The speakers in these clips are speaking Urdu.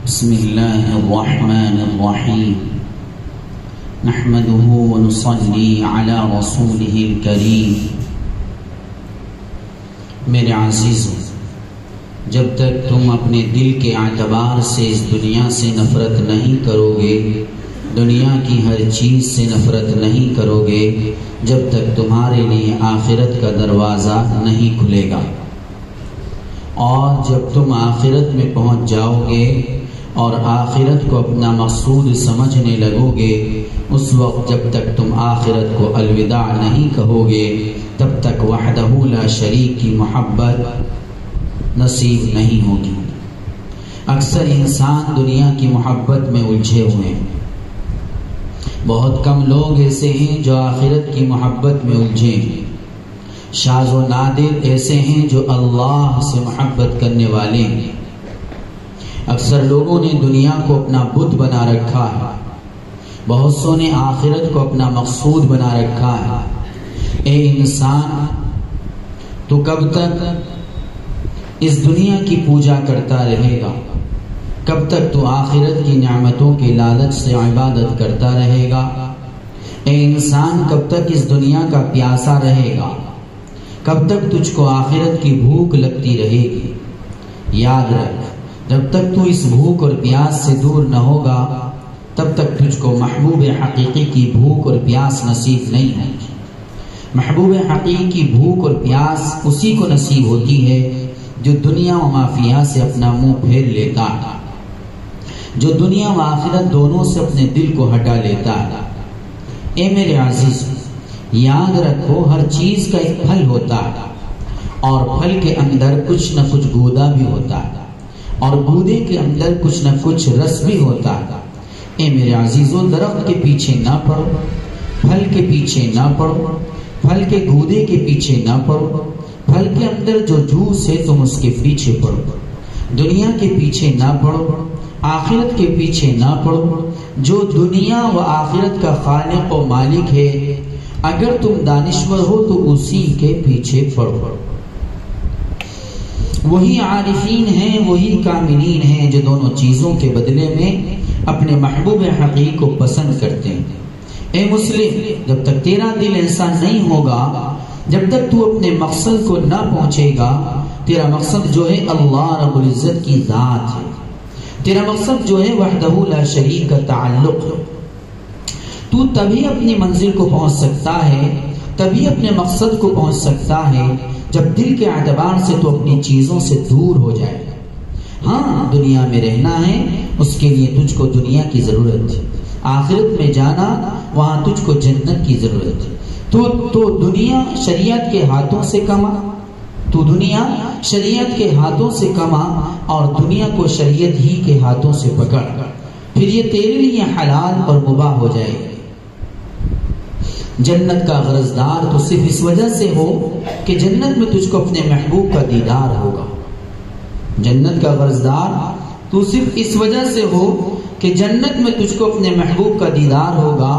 بسم الله الرحمن الرحيم نحمده ونصلي على رسوله الكريم. میرے عزیزو، جب تک تم اپنے دل کے اعتبار سے اس دنیا سے نفرت نہیں کرو گے، دنیا کی ہر چیز سے نفرت نہیں کرو گے، جب تک تمہارے لیے آخرت کا دروازہ نہیں کھلے گا. اور جب تم آخرت میں پہنچ جاؤ گے اور آخرت کو اپنا مقصود سمجھنے لگو گے، اس وقت جب تک تم آخرت کو الوداع نہیں کہو گے، تب تک وحدہ لا شریک کی محبت نصیب نہیں ہوگی. اکثر انسان دنیا کی محبت میں الجھے ہوئے ہیں. بہت کم لوگ ایسے ہیں جو آخرت کی محبت میں الجھے ہیں. شاذ و نادر ایسے ہیں جو اللہ سے محبت کرنے والے ہیں. اکثر لوگوں نے دنیا کو اپنا بت بنا رکھا ہے، بہت سو نے آخرت کو اپنا مقصود بنا رکھا ہے. اے انسان، تو کب تک اس دنیا کی پوجا کرتا رہے گا؟ کب تک تو آخرت کی نعمتوں کے لالچ سے عبادت کرتا رہے گا؟ اے انسان، کب تک اس دنیا کا پیاسا رہے گا؟ کب تک تجھ کو آخرت کی بھوک لگتی رہے گی؟ یاد رکھ، جب تک تو اس بھوک اور پیاس سے دور نہ ہوگا، تب تک تجھ کو محبوب حقیقی کی بھوک اور پیاس نصیب نہیں ہوگی. محبوب حقیقی کی بھوک اور پیاس اسی کو نصیب ہوتی ہے جو دنیا و مافیہ سے اپنا منہ پھیر لیتا ہے، جو دنیا و آخرت دونوں سے اپنے دل کو ہٹا لیتا ہے. اے میرے عزیز، یاد رکھو، ہر چیز کا ایک پھل ہوتا ہے، اور پھل کے اندر کچھ نہ کچھ گودا بھی ہوتا ہے، اور گودے کے اندر کچھ نہ کچھ رس بھی ہوتا ہے. اے میرے عزیزو، درخت کے پیچھے نہ پڑو، پھل کے پیچھے نہ پڑو، پھل کے گودے کے پیچھے نہ پڑو. پھل کے اندر جو جوس ہے تم اس کے پیچھے پڑو. دنیا کے پیچھے نہ پڑو، آخرت کے پیچھے نہ پڑو. جو دنیا و آخرت کا خالق و مالک ہے، اگر تم دانشور ہو تو اسی کے پیچھے پڑو. وہی عارفین ہیں، وہی کاملین ہیں جو دونوں چیزوں کے بدلے میں اپنے محبوب حقیقی کو پسند کرتے ہیں. اے مسلم، جب تک تیرا دل ایسا نہیں ہوگا، جب تک تو اپنے مقصد کو نہ پہنچے گا، تیرا مقصد جو ہے اللہ رب العزت کی ذات ہے، تیرا مقصد جو ہے وحدہ لا شریک کا تعلق ہے، تو تبھی اپنی منزل کو پہنچ سکتا ہے، تبھی اپنے مقصد کو پہنچ سکتا ہے جب دل کے اعتبار سے تو اپنی چیزوں سے دور ہو جائے. ہاں، دنیا میں رہنا ہے، اس کے لیے تجھ کو دنیا کی ضرورت ہے. آخرت میں جانا، وہاں تجھ کو جنت کی ضرورت ہے. تو دنیا شریعت کے ہاتھوں سے کما، تو دنیا شریعت کے ہاتھوں سے کما، اور دنیا کو شریعت ہی کے ہاتھوں سے پکڑ، پھر یہ تیرے لیے حلال اور مباح ہو جائے گا. جنت کا غرضدار تو صرف اس وجہ سے ہو کہ جنت میں تجھ کو اپنے محبوب کا دیدار ہوگا. جنت کا غرضدار تو صرف اس وجہ سے ہو کہ جنت میں تجھ کو اپنے محبوب کا دیدار ہوگا،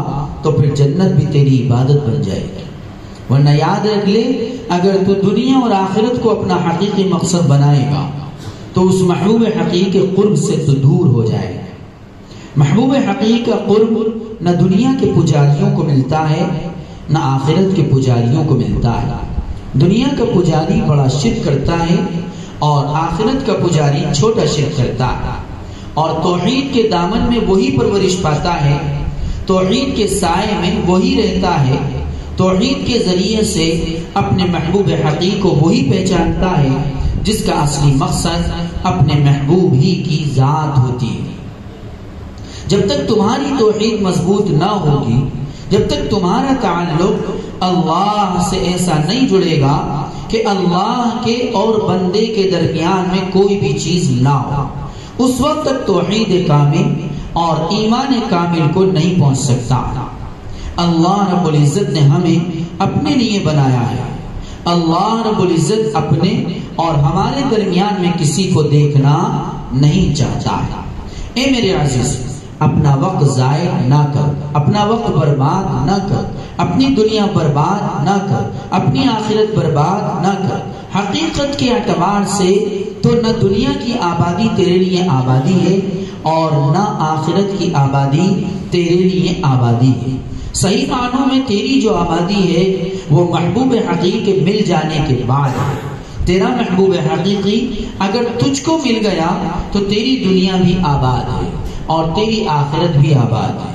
تو پھر جنت بھی تیری عبادت بن جائے گی. ورنہ یاد رکھ لے، اگر تو دنیا اور آخرت کو اپنا حقیقی مقصد بنائے گا تو اس محبوب حقیقی کے قرب سے تو دور ہو جائے گا. محبوب حقیقی کا قرب نہ دنیا کے پجاریوں کو ملتا ہے، نہ آخرت کے پجاریوں کو ملتا ہے. دنیا کا پجاری بڑا شرک کرتا ہے، اور آخرت کا پجاری چھوٹا شرک کرتا ہے. اور توحید کے دامن میں وہی پرورش پاتا ہے، توحید کے سائے میں وہی رہتا ہے، توحید کے ذریعے سے اپنے محبوب حقیقی کو وہی پہچانتا ہے جس کا اصلی مقصد اپنے محبوب ہی کی ذات ہوتی ہے. جب تک تمہاری توحید مضبوط نہ ہوگی، جب تک تمہارا تعلق اللہ سے ایسا نہیں جڑے گا کہ اللہ کے اور بندے کے درمیان میں کوئی بھی چیز نہ ہو، اس وقت تک توحید کامل اور ایمان کامل کو نہیں پہنچ سکتا. اللہ رب العزت نے ہمیں اپنے لیے بنایا ہے. اللہ رب العزت اپنے اور ہمارے درمیان میں کسی کو دیکھنا نہیں چاہتا ہے. اے میرے عزیز، اپنا وقت ضائع نہ کر، اپنا وقت برباد نہ کر، اپنی دنیا برباد نہ کر، اپنی آخرت برباد نہ کر. حقیقت کے اعتبار سے تو نہ دنیا کی آبادی تیرے لیے آبادی ہے اور نہ آخرت کی آبادی تیرے لیے آبادی ہے۔ صحیح معنوں میں تیری جو آبادی ہے وہ محبوب حقیقی کے مل جانے کے بعد ہے۔ تیرا محبوب حقیقی اگر تجھ کو مل گیا تو تیری دنیا بھی آباد ہے اور تیری آخرت بھی آباد ہے،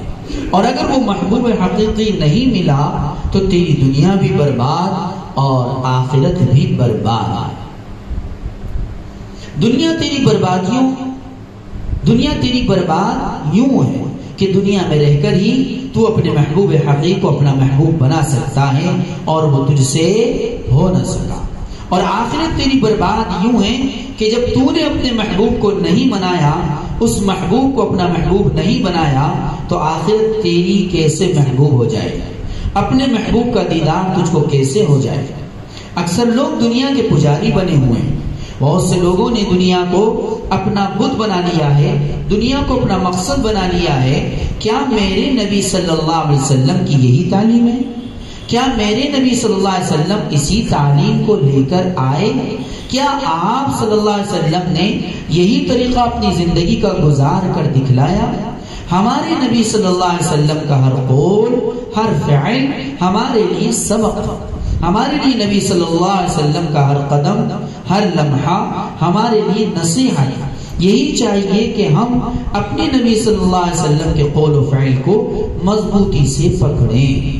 اور اگر وہ محبوب حقیقی نہیں ملا تو تیری دنیا بھی برباد اور آخرت بھی برباد ہے۔ دنیا تیری برباد یوں ہے کہ دنیا میں رہ کر ہی تو اپنے محبوب حقیقی کو اپنا محبوب بنا سکتا ہے اور وہ تجھ سے ہو نہ سکا، اور آخرت تیری برباد یوں ہے کہ جب تو نے اپنے محبوب کو نہیں بنایا، اس محبوب کو اپنا محبوب نہیں بنایا، تو آخرت تیری کیسے محبوب ہو جائے، اپنے محبوب کا دیدار تجھ کو کیسے ہو جائے۔ اکثر لوگ دنیا کے پجاری بنے ہوئے ہیں، بہت سے لوگوں نے دنیا کو اپنا بت بنا لیا ہے، دنیا کو اپنا مقصد بنا لیا ہے۔ کیا میرے نبی صلی اللہ علیہ وسلم کی یہی تعلیم ہے؟ کیا میرے نبی صلی اللہ علیہ وسلم اسی تعلیم کو لے کر آئے؟ کیا آپ صلی اللہ علیہ وسلم نے یہی طریقہ اپنی زندگی کا گزار کر دکھلایا؟ ہمارے نبی صلی اللہ علیہ وسلم کا ہر قول، ہر فعل ہمارے لیے سبق، ہمارے لیے نبی صلی اللہ علیہ وسلم کا ہر قدم، ہر لمحہ ہمارے لیے نصیحت۔ یہی چاہیے کہ ہم اپنے نبی صلی اللہ علیہ وسلم کے قول و فعل کو مضبوطی سے پکڑیں،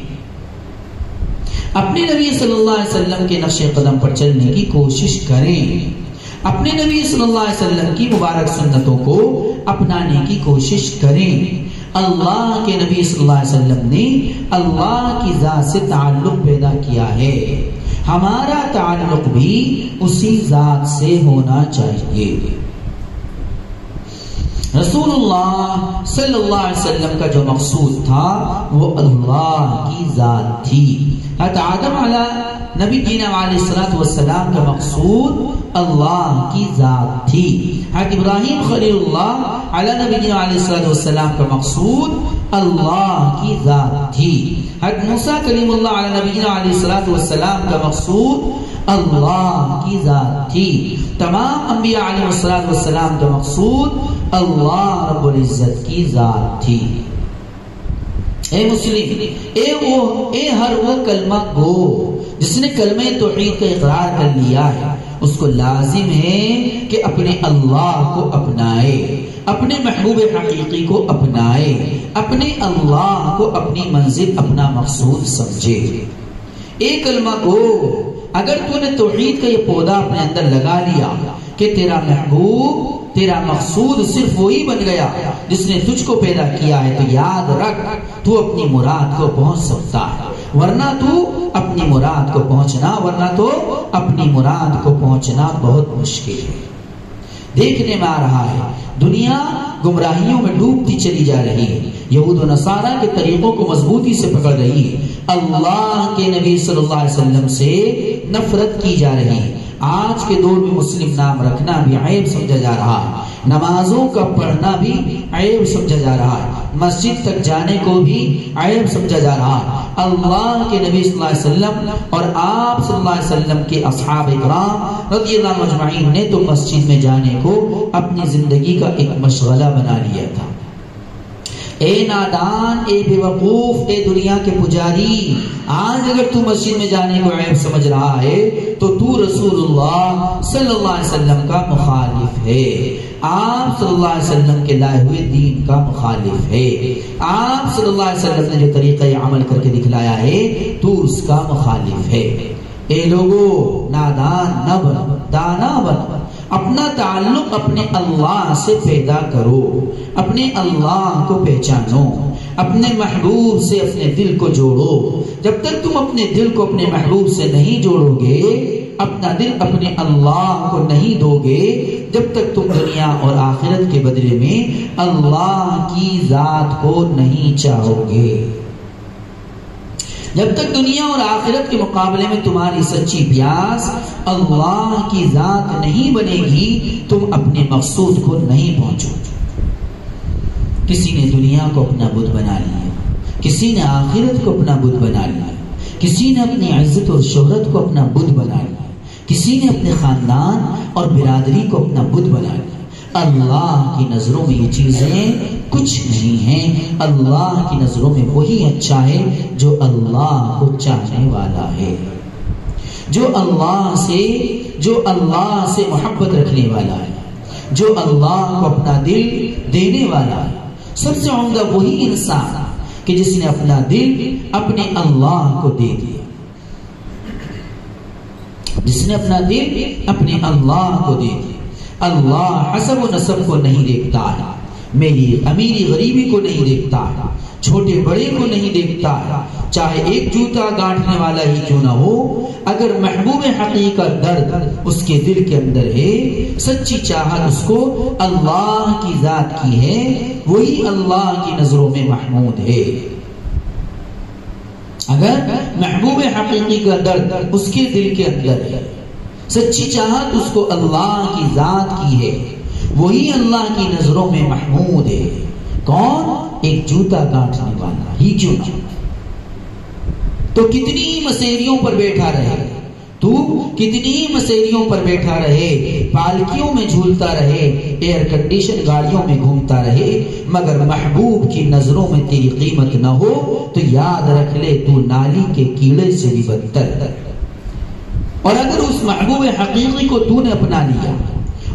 اپنے نبی صلی اللہ علیہ وسلم کے نقش قدم پر چلنے کی کوشش کریں، اپنے نبی صلی اللہ علیہ وسلم کی مبارک سنتوں کو اپنانے کی کوشش کریں۔ اللہ کے نبی صلی اللہ علیہ وسلم نے اللہ کی ذات سے تعلق پیدا کیا ہے، ہمارا تعلق بھی اسی ذات سے ہونا چاہیے۔ رسول اللہ صلی اللہ علیہ وسلم کا جو مقصود تھا وہ اللہ کی ذات تھی۔ حضرت آدم علیہ نبی جینا علیہ السلام کا مقصود اللہ کی ذات تھی۔ حضرت ابراہیم خلیل اللہ علیہ نبی جینا علیہ السلام کا مقصود اللہ کی ذات تھی۔ حضرت موسیٰ کلیم اللہ علیہ نبی جینا علیہ السلام کا مقصود اللہ کی ذات تھی۔ تمام انبیاء علیہ السلام کا مقصود اللہ رب العزت کی ذات تھی۔ اے مسلم، اے ہر وہ کلمہ گو جس نے کلمہ توحید کا اقرار کر لیا ہے، اس کو لازم ہے کہ اپنے اللہ کو اپنائے، اپنے محبوب حقیقی کو اپنائے، اپنے اللہ کو اپنی منزل، اپنا مقصود سمجھے۔ اے کلمہ گو، اگر تو نے توحید کا یہ پودا اپنے اندر لگا لیا کہ تیرا محبوب، تیرا مقصود صرف وہی بن گیا جس نے تجھ کو پیدا کیا ہے، تو یاد رکھ تو اپنی مراد کو پہنچ سکتا ہے، ورنہ تو اپنی مراد کو پہنچنا بہت مشکل ہے۔ دیکھنے میں آ رہا ہے دنیا گمراہیوں میں ڈوبتی چلی جا رہی ہے، یہود و نصارہ کے طریقوں کو مضبوطی سے پکڑ رہی ہے، اللہ کے نبی صلی اللہ علیہ وسلم سے نفرت کی جا رہی ہے۔ آج کے دور میں مسلم نام رکھنا بھی عیب سمجھا جا رہا ہے، نمازوں کا پڑھنا بھی عیب سمجھا جا رہا ہے، مسجد تک جانے کو بھی عیب سمجھا جا رہا ہے۔ اللہ کے نبی صلی اللہ علیہ وسلم اور آپ صلی اللہ علیہ وسلم کے اصحاب اکرام رضی اللہ عنہم اجمعین نے تو مسجد میں جانے کو اپنی زندگی کا ایک مشغلہ بنا لیا تھا۔ اے نادان، اے بے وقوف، اے دنیا کے پجاری، آج اگر تو مسجد میں جانے کو عیب سمجھ رہا ہے تو تو رسول اللہ صلی اللہ علیہ وسلم کا مخالف ہے، آپ صلی اللہ علیہ وسلم کے لائے ہوئے دین کا مخالف ہے، آپ صلی اللہ علیہ وسلم نے جو طریقہ عمل کر کے دکھلایا ہے تو اس کا مخالف ہے۔ اے لوگو، نادان نہ بنو، دانا بنو، اپنا تعلق اپنے اللہ سے پیدا کرو، اپنے اللہ کو پہچانو، اپنے محبوب سے اپنے دل کو جوڑو۔ جب تک تم اپنے دل کو اپنے محبوب سے نہیں جوڑو گے، اپنا دل اپنے اللہ کو نہیں دو گے، جب تک تم دنیا اور آخرت کے بدلے میں اللہ کی ذات کو نہیں چاہو گے، جب تک دنیا اور آخرت کے مقابلے میں تمہاری سچی پیاس اللہ کی ذات نہیں بنے گی، تم اپنے مقصود کو نہیں پہنچو گے۔ کسی نے دنیا کو اپنا بت بنا لیا، کسی نے آخرت کو اپنا بت بنا لیا، کسی نے اپنی عزت اور شہرت کو اپنا بت بنا لیا، کسی نے اپنے خاندان اور برادری کو اپنا بت بنا لیا۔ اللہ کی نظروں میں یہ چیزیں کچھ نہیں ہیں. اللہ کی نظروں میں وہی اچھا ہے جو اللہ کو چاہنے والا ہے, جو اللہ سے محبت رکھنے والا ہے, جو اللہ کو اپنا دل دینے والا ہے. سب سے عمدہ وہی انسان کہ جس نے اپنا دل اپنے اللہ کو دے دیا, جس نے اپنا دل اپنے اللہ کو دے دیا. اللہ حسب و نسب کو نہیں دیکھتا ہے, میری امیری غریبی کو نہیں دیکھتا ہے, چھوٹے بڑے کو نہیں دیکھتا ہے, چاہے ایک جوتا گانٹنے والا ہی کیوں نہ ہو. اگر محبوب حقیقت درد اس کے دل کے اندر ہے, سچی چاہت اس کو اللہ کی ذات کی ہے, وہی اللہ کی نظروں میں محمود ہے. اگر محبوب حقیقی کا درد اس کے دل کے اندر ہے, سچی چاہت اس کو اللہ کی ذات کی ہے, وہی اللہ کی نظروں میں محمود ہے. کون؟ ایک جوتا گانٹنے والا ہی کیوں نہ. تو کتنی ہی مسیریوں پر بیٹھا رہے, تو کتنی ہی مسیریوں پر بیٹھا رہے, پالکیوں میں جھولتا رہے, ایئر کنڈیشن گاڑیوں میں گھومتا رہے, مگر محبوب کی نظروں میں تیری قیمت نہ ہو تو یاد رکھ لے تو نالی کے کیڑے سے بھی بدتر. اور اگر اس محبوب حقیقی کو تو نے اپنا لیا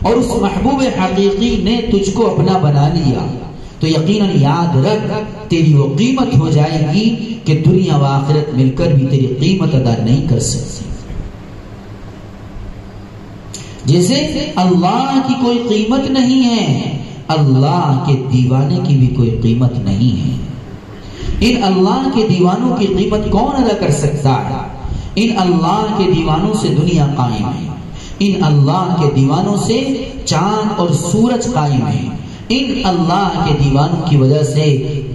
اور اس محبوب حقیقی نے تجھ کو اپنا بنا لیا تو یقیناً یاد رکھ تیری وہ قیمت ہو جائے گی کہ دنیا و آخرت مل کر بھی تیری قیمت ادا نہیں کر سکتی. جیسے اللہ کی کوئی قیمت نہیں ہے, اللہ کے دیوانے کی بھی کوئی قیمت نہیں ہے. ان اللہ کے دیوانوں کی قیمت کون ادا کر سکتا ہے؟ ان اللہ کے دیوانوں سے دنیا قائم ہے, ان اللہ کے دیوانوں سے چاند اور سورج قائم ہے, ان اللہ کے دیوانوں کی وجہ سے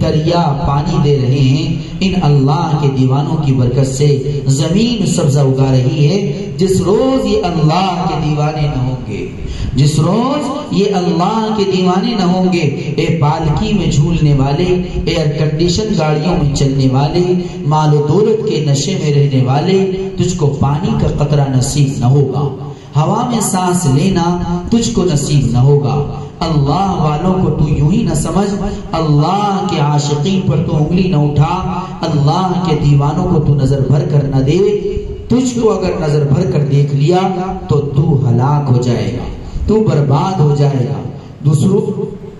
دریا پانی دے رہے ہیں, ان اللہ کے دیوانوں کی برکت سے زمین سبزہ اگا رہی ہے. جس روز یہ اللہ کے دیوانے نہ ہوں گے, جس روز یہ اللہ کے دیوانے نہ ہوں گے, اے پالکی میں جھولنے والے, ایئر کنڈیشن گاڑیوں میں چلنے والے, مال و دولت کے نشے میں رہنے والے, تجھ کو پانی کا قطرہ نصیب نہ ہوگا, ہوا میں سانس لینا تجھ کو نصیب نہ ہوگا. اللہ والوں کو تو یوں ہی نہ سمجھ, اللہ کے عاشقین پر تو انگلی نہ اٹھا, اللہ کے دیوانوں کو تو نظر بھر کر نہ دے. تجھ کو اگر نظر بھر کر دیکھ لیا تو تو ہلاک ہو جائے گا, تو برباد ہو جائے گا.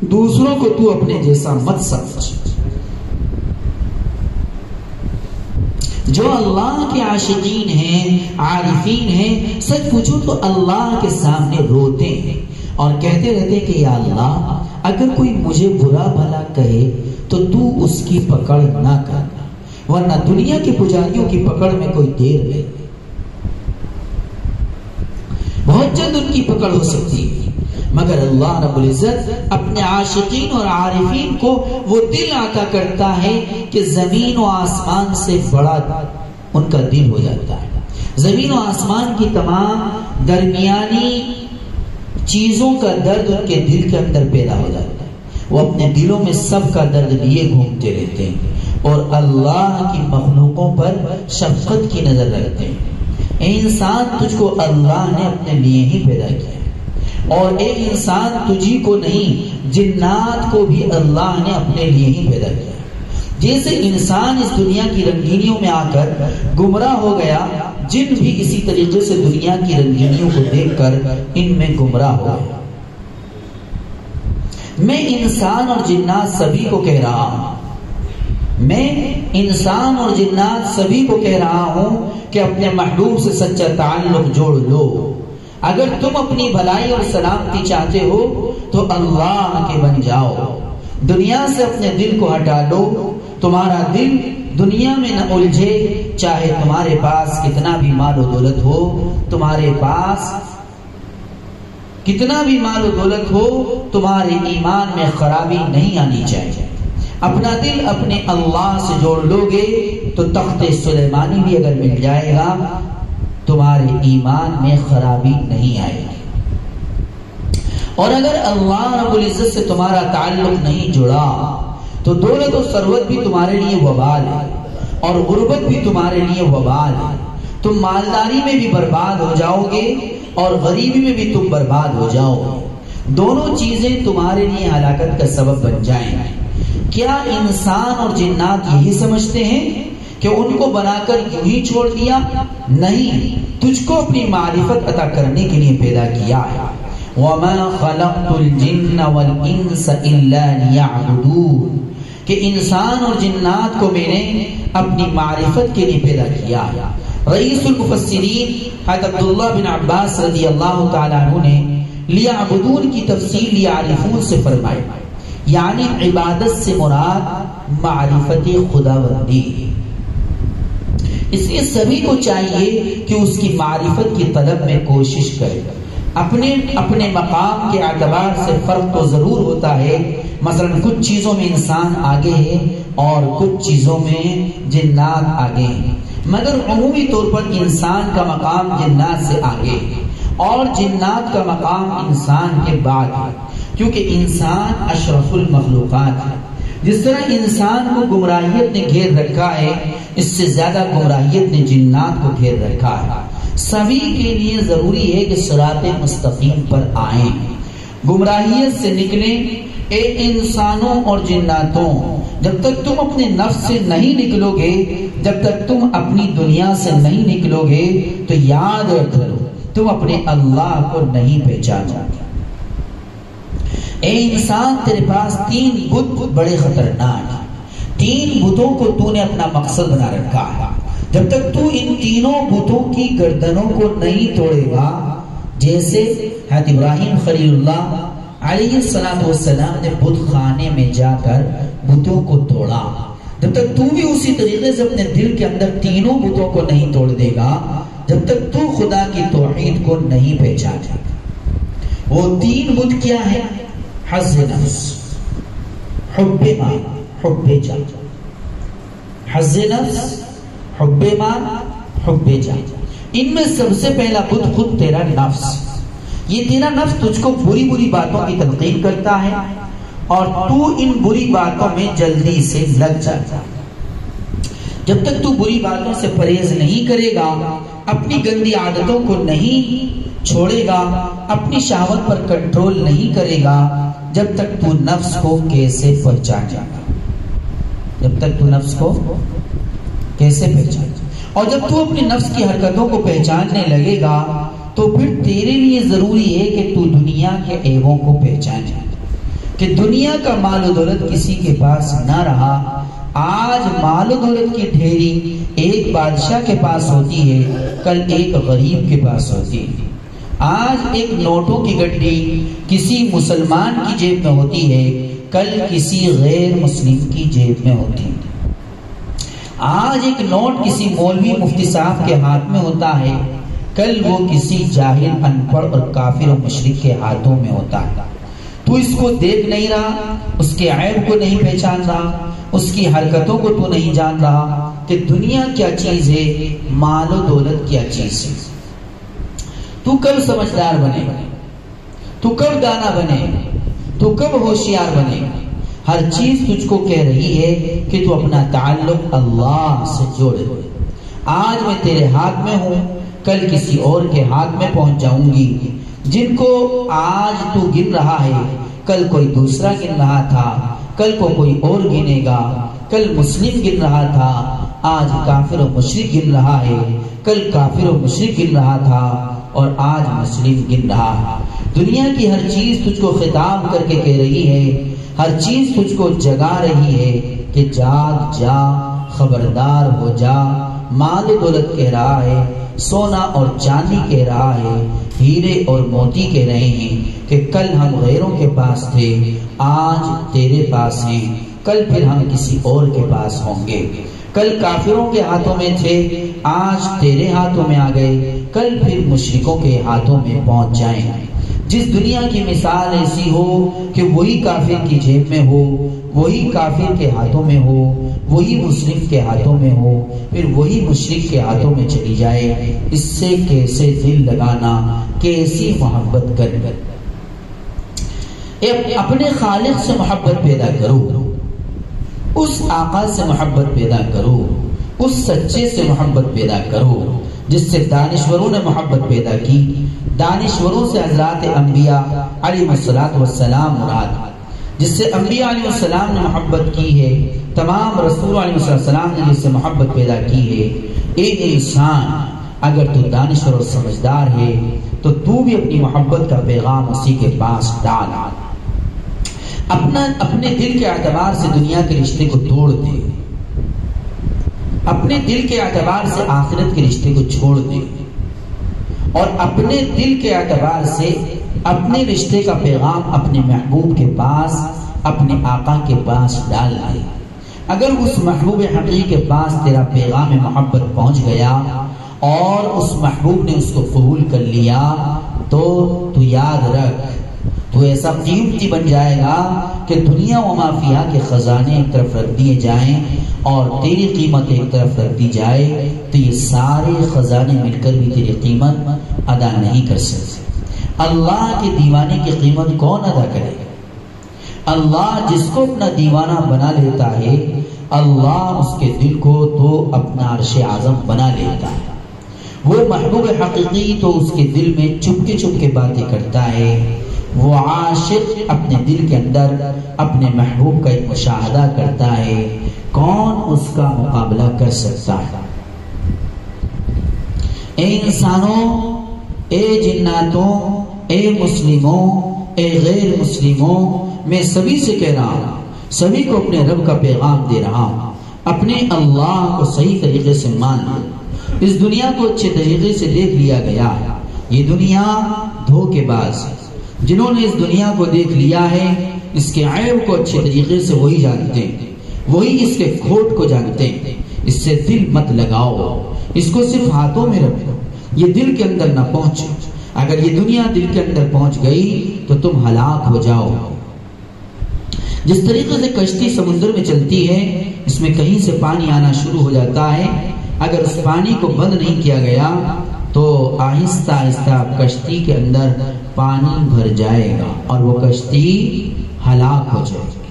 دوسروں کو تو اپنے جیسا مت سمجھ. جو اللہ کے عاشقین ہیں, عارفین ہیں, سچ پوچھو تو اللہ کے سامنے روتے ہیں اور کہتے رہتے کہ یا اللہ اگر کوئی مجھے برا بھلا کہے تو تو اس کی پکڑ نہ کرنا, ورنہ دنیا کے پجاریوں کی پکڑ میں کوئی دیر نہیں, بہت جلد ان کی پکڑ ہو سکتی ہے. مگر اللہ رب العزت اپنے عاشقین اور عارفین کو وہ دل عطا کرتا ہے کہ زمین و آسمان سے بڑا ان کا دل ہو جاتا ہے. زمین و آسمان کی تمام درمیانی چیزوں کا درد ان کے دل کے اندر پیدا ہو جاتا ہے. وہ اپنے دلوں میں سب کا درد لیے گھومتے رہتے ہیں اور اللہ کی مخلوقوں پر شفقت کی نظر رکھتے ہیں. اے انسان, تجھ کو اللہ نے اپنے لیے ہی پیدا کیا, اور اے انسان تجھی کو نہیں, جنات کو بھی اللہ نے اپنے لیے ہی پیدا کیا. جیسے انسان اس دنیا کی رنگینیوں میں آ کر گمراہ ہو گیا, جن بھی اسی طریقے سے دنیا کی رنگینیوں کو دیکھ کر ان میں گمراہ ہو گیا. میں انسان اور جنات سبھی کو کہہ رہا ہوں, میں انسان اور جنات سبھی کو کہہ رہا ہوں کہ اپنے محبوب سے سچا تعلق جوڑ لو. اگر تم اپنی بھلائی اور سلامتی چاہتے ہو تو اللہ کے بن جاؤ. دنیا سے اپنے دل کو ہٹا لو, تمہارا دل دنیا میں نہ الجھے, چاہے تمہارے پاس کتنا بھی مال و دولت ہو, تمہارے پاس کتنا بھی مال و دولت ہو, تمہارے ایمان میں خرابی نہیں آنی چاہیے. اپنا دل اپنے اللہ سے جوڑ لو گے تو تخت سلیمانی بھی اگر مل جائے گا تمہارے ایمان میں خرابی نہیں آئے گی. اور اگر اللہ رب العزت سے تمہارا تعلق نہیں جڑا تو دولت و ثروت بھی تمہارے لیے وبال ہے اور غربت بھی تمہارے لیے وبال ہے. تم مالداری میں بھی برباد ہو جاؤ گے اور غریبی میں بھی تم برباد ہو جاؤ گے. دونوں چیزیں تمہارے لیے ہلاکت کا سبب بن جائیں۔ کیا انسان اور جنات یہی سمجھتے ہیں کہ ان کو بنا کر یوں ہی چھوڑ دیا؟ نہیں، تجھ کو اپنی معرفت عطا کرنے کے لیے پیدا کیا ہے۔ وَمَا خَلَقْتُ الْجِنَّ وَالْإِنسَ إِلَّا لِيَعْبُدُونِ، کہ انسان اور جنات کو میں نے اپنی معرفت کے لیے پیدا کیا ہے۔ رئیس المفسرین حضرت عبداللہ بن عباس رضی اللہ تعالیٰ عنہ نے لیعبدون کی تفصیل لیعرفون سے فرمائی، یعنی عبادت سے مراد معرفت خداوندی۔ اس لیے سبھی کو چاہیے کہ اس کی معرفت کی طلب میں کوشش کرے۔ اپنے مقام کے اعتبار سے فرق تو ضرور ہوتا ہے، مثلا کچھ چیزوں میں انسان آگے ہے اور کچھ چیزوں میں جنات آگے ہیں، مگر عمومی طور پر انسان کا مقام جنات سے آگے ہے اور جنات کا مقام انسان کے بعد ہے، کیونکہ انسان اشرف المخلوقات ہے۔ جس طرح انسان کو گمراہیت نے گھیر رکھا ہے، اس سے زیادہ گمراہیت نے جنات کو گھیر رکھا ہے۔ سبھی کے لیے ضروری ہے کہ صراط مستقیم پر آئیں، گمراہیت سے نکلیں۔ اے انسانوں اور جناتوں، جب تک تم اپنے نفس سے نہیں نکلو گے، جب تک تم اپنی دنیا سے نہیں نکلو گے، تو یاد رکھو تم اپنے اللہ کو نہیں پہچانو گے۔ اے انسان، تیرے پاس 3 بت بڑے خطرناک ہیں۔ 3 بتوں کو تو نے اپنا مقصد بنا رکھا ہے۔ جب تک تو ان تینوں بتوں کی گردنوں کو نہیں توڑے گا، جیسے حضرت ابراہیم خلیل اللہ علیہ السلام نے بت خانے میں جا کر بتوں کو توڑا، جب تک تو بھی اسی طریقے سے اپنے دل کے اندر تینوں بتوں کو نہیں توڑ دے گا، جب تک تو خدا کی توحید کو نہیں پہچانے گا۔ وہ 3 بت کیا ہے؟ حظ نفس، حب مال، حب جان۔ حظ نفس، حب مال، حب جان، ان میں سب سے پہلا بت خود تیرا نفس۔ یہ تیرا نفس تجھ کو بری بری باتوں کی تلقین کرتا ہے اور تو ان بری باتوں میں جلدی سے لگ جاتا ہے۔ جب تک تو بری باتوں سے پرہیز نہیں کرے گا، اپنی گندی عادتوں کو نہیں چھوڑے گا، اپنی شہوت پر کنٹرول نہیں کرے گا، جب تک تو نفس کو کیسے پہچانے گا؟ جب تک تو نفس کو کیسے پہچانے گا؟ اور جب تو اپنی نفس کی حرکتوں کو پہچاننے لگے گا، تو پھر تیرے لیے ضروری ہے کہ تو دنیا کے عیبوں کو پہچانے، کہ دنیا کا مال و دولت کسی کے پاس نہ رہا۔ آج مال و دولت کی ڈھیری ایک بادشاہ کے پاس ہوتی ہے، کل ایک غریب کے پاس ہوتی ہے۔ آج ایک نوٹوں کی گڈی کسی مسلمان کی جیب میں ہوتی ہے، کل کسی غیر مسلم کی جیب میں ہوتی ہے۔ آج ایک نوٹ کسی مولوی مفتی صاحب کے ہاتھ میں ہوتا ہے، کل وہ کسی جاہل ان پڑھ اور کافر و مشرک کے ہاتھوں میں ہوتا ہے۔ تو اس کو دیکھ نہیں رہا، اس کے عیب کو نہیں پہچان رہا، اس کی حرکتوں کو تو نہیں جان رہا کہ دنیا کیا چیز ہے، مال و دولت کیا چیز ہے۔ تو کب سمجھدار بنے، تو کب دانا بنے، تو کب ہوشیار بنے؟ ہر چیز تجھ کو کہہ رہی ہے کہ تو اپنا تعلق اللہ سے جوڑے۔ آج میں تیرے ہاتھ میں ہوں، کل کسی اور کے ہاتھ میں پہنچ جاؤں گی۔ جن کو آج تو گن رہا ہے، کل کوئی دوسرا گن رہا تھا، کل کو کوئی اور گنے گا۔ کل مسلم گن رہا تھا، آج کافر و مشرک گن رہا ہے، کل کافر و مشرک گن رہا تھا اور آج مسلم گن رہا ہے۔ دنیا کی ہر چیز تجھ کو خطاب کر کے کہہ رہی ہے، ہر چیز تجھ کو جگا رہی ہے کہ جاگ جا، خبردار ہو جا۔ مال و دولت کہہ رہا ہے، سونا اور چاندی کہہ رہا ہے، ہیرے اور موتی کہہ رہے ہیں کہ کل ہم غیروں کے پاس تھے، آج تیرے پاس ہیں، کل پھر ہم کسی اور کے پاس ہوں گے۔ کل کافروں کے ہاتھوں میں تھے، آج تیرے ہاتھوں میں آ گئے، کل پھر مشرکوں کے ہاتھوں میں پہنچ جائیں۔ جس دنیا کی مثال ایسی ہو کہ وہی کافر کی جیب میں ہو، وہی کافر کے ہاتھوں میں ہو، وہی مسلم کے ہاتھوں میں ہو، پھر وہی مشرک کے ہاتھوں میں چلی جائے، اس سے کیسے دل لگانا، کیسی محبت کر۔ اپنے خالق سے محبت پیدا کرو، اس آقا سے محبت پیدا کرو، اس سچے سے محبت پیدا کرو جس سے دانشوروں نے محبت پیدا کی، دانشوروں سے حضرات انبیاء علیہ السلام مراد، جس سے انبیاء علیہ السلام نے محبت کی ہے، تمام رسول علیہ السلام نے جس سے محبت پیدا کی ہے۔ ایک انسان اگر تو دانشور اور سمجھدار ہے تو تو بھی اپنی محبت کا پیغام اسی کے پاس ڈال، اپنے دل کے اعتبار سے دنیا کے رشتے کو توڑ دے، اپنے دل کے اعتبار سے آخرت کے رشتے کو چھوڑ دے، اور اپنے دل کے اعتبار سے اپنے رشتے کا پیغام اپنے محبوب کے پاس، اپنے آقا کے پاس ڈال دے۔ اگر اس محبوب حقیقی کے پاس تیرا پیغام محبت پہنچ گیا اور اس محبوب نے اس کو قبول کر لیا تو یاد رکھ، تو ایسا قیمتی بن جائے گا کہ دنیا و ما فیہا کے خزانے ایک طرف رکھ دیے جائیں اور تیری قیمت ایک طرف رکھ دی جائے تو یہ سارے خزانے مل کر بھی تیری قیمت ادا نہیں کر سکتے۔ اللہ کے دیوانے کی قیمت کون ادا کرے؟ اللہ جس کو اپنا دیوانہ بنا لیتا ہے، اللہ اس کے دل کو تو اپنا عرش اعظم بنا لیتا ہے۔ وہ محبوب حقیقی تو اس کے دل میں چپ کے باتیں کرتا ہے۔ وہ عاشق اپنے دل کے اندر اپنے محبوب کا ایک مشاہدہ کرتا ہے، کون اس کا مقابلہ کر سکتا ہے؟ اے انسانوں، اے جناتوں، اے مسلموں، اے غیر مسلموں، میں سبھی سے کہہ رہا ہوں، سبھی کو اپنے رب کا پیغام دے رہا ہوں، اپنے اللہ کو صحیح طریقے سے مان لو۔ اس دنیا کو اچھے طریقے سے دیکھ لیا گیا، یہ دنیا دھوکے باز ہے۔ جنہوں نے اس دنیا کو دیکھ لیا ہے، اس کے عیب کو اچھے طریقے سے وہی جانتے ہیں، وہی اس کے کھوٹ کو جانتے ہیں۔ اس سے دل مت لگاؤ، اس کو صرف ہاتھوں میں رکھو، یہ دل کے اندر نہ پہنچے۔ اگر یہ دنیا دل کے اندر پہنچ گئی تو تم ہلاک ہو جاؤ۔ جس طریقے سے کشتی سمندر میں چلتی ہے، اس میں کہیں سے پانی آنا شروع ہو جاتا ہے، اگر اس پانی کو بند نہیں کیا گیا تو آہستہ آہستہ کشتی کے اندر پانی بھر جائے گا اور وہ کشتی ہلاک ہو جائے گی۔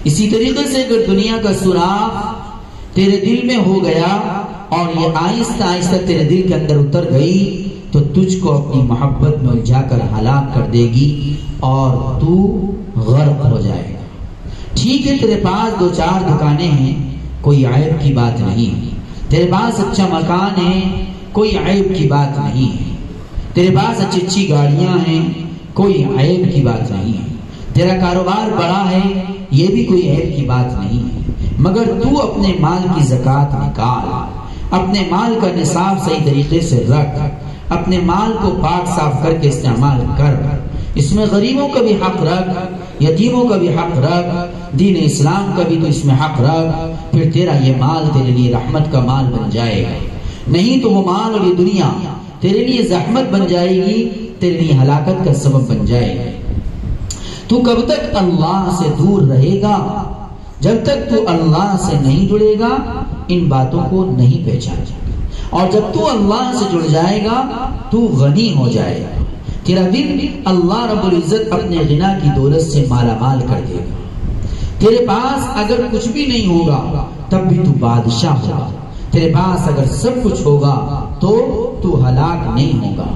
اسی طریقے سے اگر دنیا کا سوراخ تیرے دل میں ہو گیا اور یہ آہستہ آہستہ تیرے دل کے اندر اتر گئی تو تجھ کو اپنی محبت میں الجھا کر ہلاک کر دے گی اور تو غرق ہو جائے گا۔ ٹھیک ہے، تیرے پاس 2-4 دکانیں ہیں، کوئی عیب کی بات نہیں، تیرے پاس اچھا مکان ہے، کوئی عیب کی بات نہیں ہے، تیرے پاس اچھی گاڑیاں ہیں، کوئی عیب کی بات نہیں ہے، تیرا کاروبار بڑا ہے، یہ بھی کوئی عیب کی بات نہیں ہے، مگر تو اپنے مال کی زکوٰۃ نکال، اپنے مال کا نصاب صحیح طریقے سے رکھ، اپنے مال کو پاک صاف کر کے استعمال کر، اس میں غریبوں کا بھی حق رکھ، یتیموں کا بھی حق رکھ، دین اسلام کا بھی تو اس میں حق رکھ، پھر تیرا یہ مال تیرے لیے رحمت کا مال بن جائے گا۔ نہیں تو وہ مال اور یہ دنیا تیرے لیے زحمت بن جائے گی، تیرے لیے ہلاکت کا سبب بن جائے گی۔ تو کب تک اللہ سے دور رہے گا؟ جب تک تو اللہ سے نہیں جڑے گا ان باتوں کو نہیں پہچانے گا، اور جب تو اللہ سے جڑ جائے گا تو غنی ہو جائے گا، تیرا دل اللہ رب العزت اپنے غنا کی دولت سے مالا مال کر دے گا۔ تیرے پاس اگر کچھ بھی نہیں ہوگا تب بھی تو بادشاہ ہوگا، تیرے پاس اگر سب کچھ ہوگا تو ہلاک نہیں ہوگا۔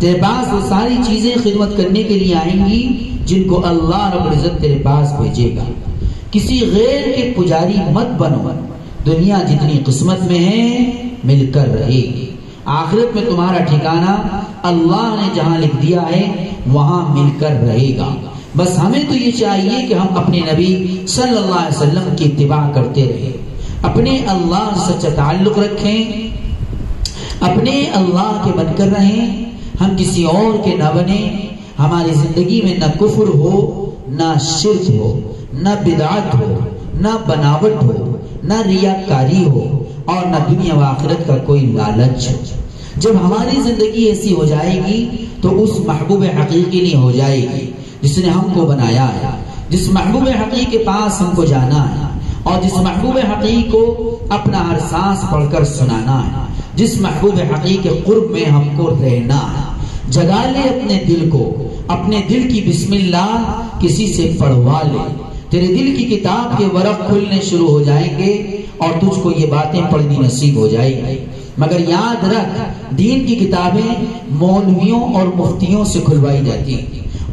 تیرے پاس وہ ساری چیزیں خدمت کرنے کے لیے آئیں گی جن کو اللہ رب العزت تیرے پاس بھیجے گا۔ کسی غیر کے پجاری مت بنو، دنیا جتنی قسمت میں ہے مل کر رہے گی، آخرت میں تمہارا ٹھکانہ اللہ نے جہاں لکھ دیا ہے وہاں مل کر رہے گا۔ بس ہمیں تو یہ چاہیے کہ ہم اپنے نبی صلی اللہ علیہ وسلم کی اتباع کرتے رہیں، اپنے اللہ سے سچا تعلق رکھیں، اپنے اللہ کے بن کر رہیں، ہم کسی اور کے نہ بنیں۔ ہماری زندگی میں نہ کفر ہو، نہ شرک ہو، نہ بدعت ہو، نہ بناوٹ ہو، نہ ریاکاری ہو، اور نہ دنیا و آخرت کا کوئی لالچ ہو۔ جب ہماری زندگی ایسی ہو جائے گی تو اس محبوب حقیقی نہیں ہو جائے گی جس نے ہم کو بنایا ہے، جس محبوب حقیقی کے پاس ہم کو جانا ہے، اور جس محبوب حقیقی کو اپنا ہر سانس پڑھ کر سنانا ہے، جس محبوب حقیقی کے قرب میں ہم کو رہنا ہے۔ جگا لے اپنے دل کو، اپنے دل کی بسم اللہ کسی سے پڑھوا لے، تیرے دل کی کتاب کے ورق کھلنے شروع ہو جائیں گے اور تجھ کو یہ باتیں پڑھنی نصیب ہو جائے گی۔ مگر یاد رکھ دین کی کتابیں مولویوں اور مفتیوں سے کھلوائی جاتی ہیں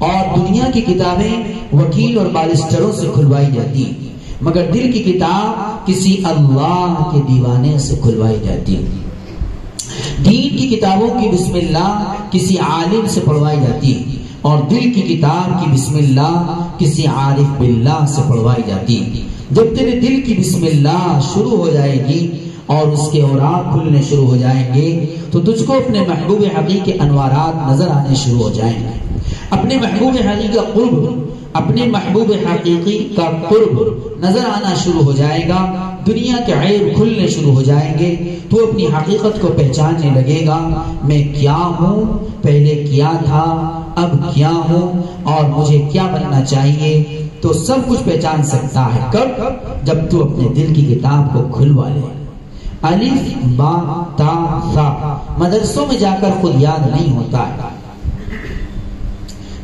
اور دنیا کی کتابیں وکیل اور بارسٹروں سے کھلوائی جاتی ہیں، مگر دل کی کتاب کسی اللہ کے دیوانے سے کھلوائی جاتی ہے۔ دین کی کتابوں کی بسم اللہ کسی عالم سے پڑھوائی جاتی ہے اور دل کی کتاب کی بسم اللہ کسی عارف باللہ سے پڑھوائی جاتی ہے۔ جب تیرے دل کی بسم اللہ شروع ہو جائے گی اور اس کے اوراق کھلنے شروع ہو جائیں گے تو تجھ کو اپنے محبوب حقیقی کے انوارات نظر آنے شروع ہو جائیں گے، اپنے محبوب حقیقی کا قرب، اپنے محبوب حقیقی کا قرب نظر آنا شروع ہو جائے گا، دنیا کے عیب کھلنے شروع ہو جائیں گے، تو اپنی حقیقت کو پہچاننے لگے گا، میں کیا ہوں، پہلے کیا تھا، اب کیا ہوں اور مجھے کیا بننا چاہیے۔ تو سب کچھ پہچان سکتا ہے کب؟ جب تو اپنے دل کی کتاب کو کھلوا لے۔ الف با تا ثا مدرسوں میں جا کر خود یاد نہیں ہوتا ہے،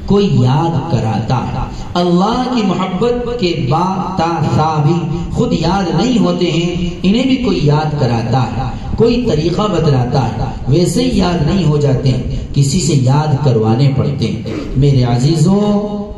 کوئی یاد کراتا ہے۔ اللہ کی محبت کے با تا ثا بھی خود یاد نہیں ہوتے ہیں، انہیں بھی کوئی یاد کراتا ہے، کوئی طریقہ بتلاتا ہے، ویسے ہی یاد نہیں ہو جاتے ہیں، کسی سے یاد کروانے پڑتے ہیں۔ میرے عزیزوں،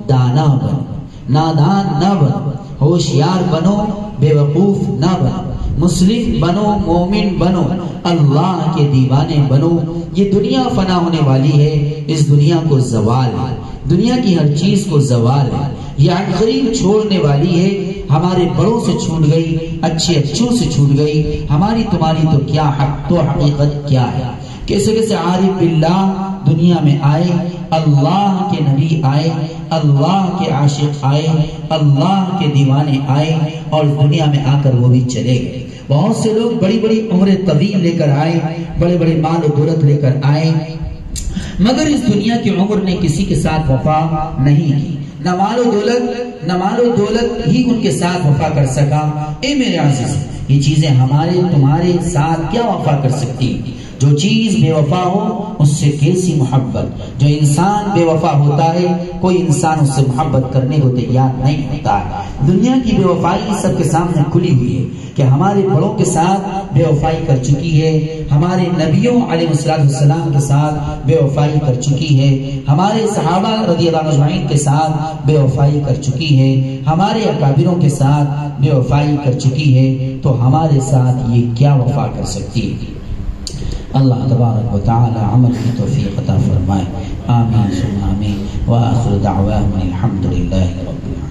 دانا بنو، نادان نہ بنو، ہوشیار بنو، بے وقوف نہ بنو، مسلم بنو، مومن بنو، اللہ کے دیوانے بنو۔ یہ دنیا فنا ہونے والی ہے، اس دنیا کو زوال ہے، دنیا کی ہر چیز کو زوال ہے، یہ عنقریب چھوڑنے والی ہے۔ ہمارے بڑوں سے چھوٹ گئی، اچھے اچھوں سے چھوٹ گئی، ہماری تمہاری تو کیا حق، تو حقیقت کیا ہے؟ کیسے کیسے عارف باللہ دنیا میں آئے، اللہ کے نبی آئے، اللہ کے عاشق آئے، اللہ کے دیوانے آئے اور دنیا میں آ کر وہ بھی چلے گئے۔ بہت سے لوگ بڑی بڑی عمر طویل لے کر آئے، بڑے بڑے مال و دولت لے کر آئے، مگر اس دنیا کی عمر نے کسی کے ساتھ وفا نہیں کی، نہ مال و دولت ہی ان کے ساتھ وفا کر سکا۔ اے میرے عزیز، یہ چیزیں ہمارے تمہارے ساتھ کیا وفا کر سکتی؟ جو چیز بے وفا ہو اس سے کیسی محبت؟ جو انسان بے وفا ہوتا ہے کوئی انسان اس سے محبت کرنے کو تیار نہیں ہوتا ہے۔ دنیا کی بے وفائی سب کے سامنے کھلی ہوئی ہے کہ ہمارے بڑوں کے ساتھ بے وفائی کر چکی ہے، ہمارے نبیوں علیہ السلام کے ساتھ بے وفائی کر چکی ہے، ہمارے صحابہ رضی اللہ عنہ اجمعین کے ساتھ بے وفائی کر چکی ہے، ہمارے اکابروں کے ساتھ بے وفائی کر چکی ہے، تو ہمارے ساتھ یہ کیا وفا کر سکتی ہے؟ اللہ تبارک و تعالی عمل کی توفیق عطا فرمائے، آمین ثم آمین، وآخر دعوانا الحمد للہ رب العالمین۔